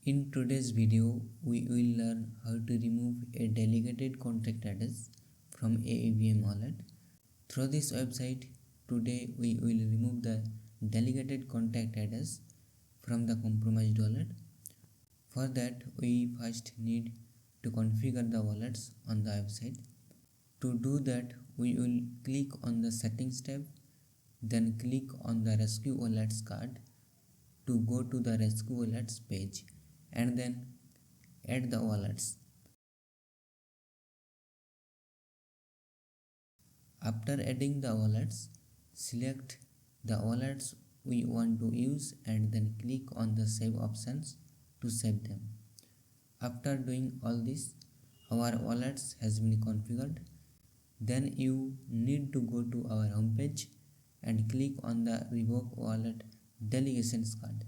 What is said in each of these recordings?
In today's video, we will learn how to remove a delegated contact address from a EVM wallet. Through this website, today we will remove the delegated contact address from the compromised wallet. For that, we first need to configure the wallets on the website. To do that, we will click on the Settings tab, then click on the Rescue Wallets card to go to the Rescue Wallets page, and then add the wallets. After adding the wallets, select the wallets we want to use and then click on the Save options to save them. After doing all this, our wallets has been configured. Then you need to go to our home page and click on the Revoke Wallet Delegations card.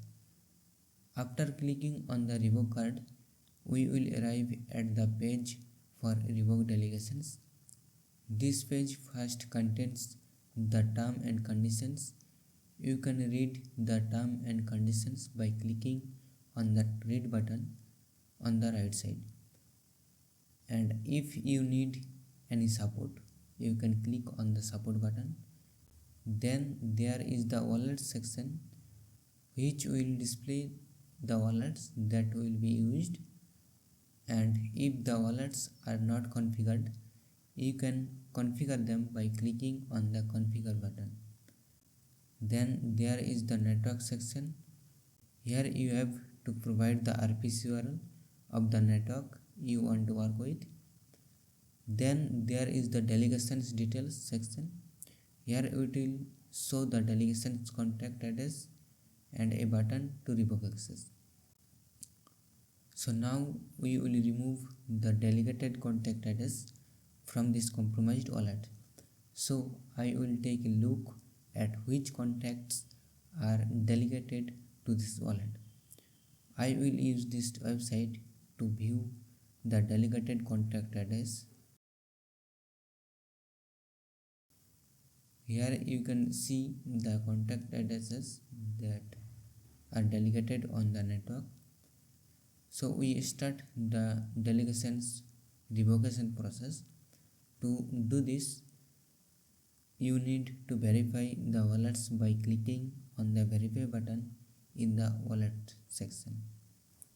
After clicking on the Revoke card, we will arrive at the page for Revoke Delegations. This page first contains the term and conditions. You can read the term and conditions by clicking on the read button on the right side. And if you need any support, you can click on the support button. Then there is the wallet section, which will display the wallets that will be used, and if the wallets are not configured, you can configure them by clicking on the configure button. Then there is the network section. Here you have to provide the RPC URL of the network you want to work with. Then there is the delegations details section. Here it will show the delegations contact address and a button to revoke access. So now we will remove the delegated contact address from this compromised wallet. So I will take a look at which contacts are delegated to this wallet. I will use this website to view the delegated contact address. Here you can see the contact addresses that are delegated on the network. So we start the delegations revocation process. To do this, you need to verify the wallets by clicking on the verify button in the wallet section.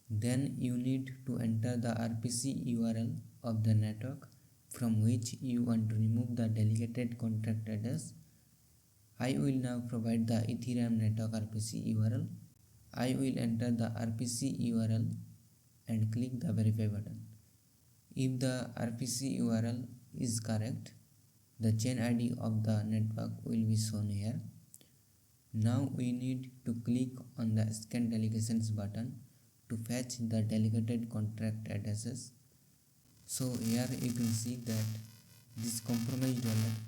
Then you need to enter the RPC URL of the network from which you want to remove the delegated contact address. I will now provide the Ethereum network RPC URL. I will enter the RPC URL and click the verify button. If the RPC URL is correct, the chain ID of the network will be shown here. Now we need to click on the scan delegations button to fetch the delegated contract addresses. So here you can see that this compromised wallet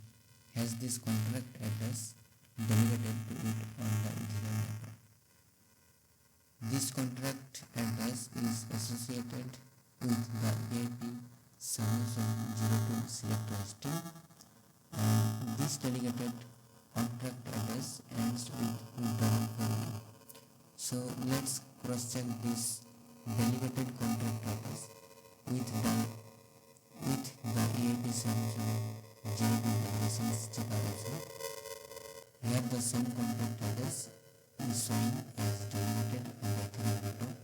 has this contract address delegated to it on the Ethereum network. This contract address is associated with the EIP-7702 selector string, and this delegated contract address ends with $4. So let's cross check this delegated contract address with the EIP-7702 delegations checker website. Here the same contract address is showing as delegated on the Ethereum network.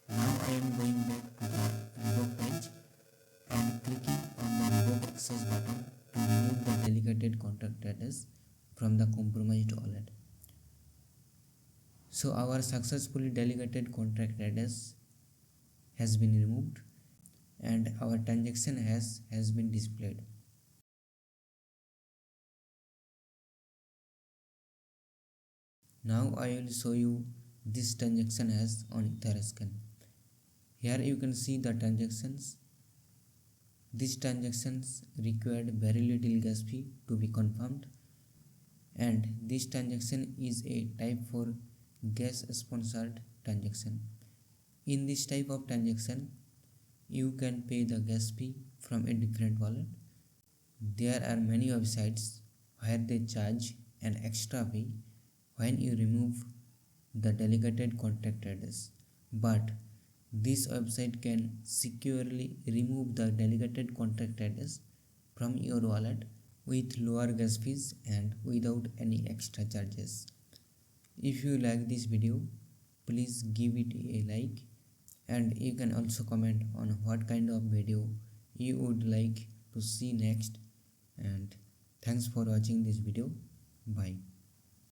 Now I am going back to the Revoke page and clicking on the Revoke access button to remove the delegated contract address from the compromised wallet. So our successfully delegated contract address has been removed and our transaction has been displayed. Now I will show you this transaction as on Etherscan. Here you can see the transactions. These transactions required very little gas fee to be confirmed, and this transaction is a type 4 gas sponsored transaction. In this type of transaction, you can pay the gas fee from a different wallet. There are many websites where they charge an extra fee when you remove the delegated contact address, but This website can securely remove the delegated contract address from your wallet with lower gas fees and without any extra charges. If you like this video, please give it a like, and you can also comment on what kind of video you would like to see next. And thanks for watching this video. Bye.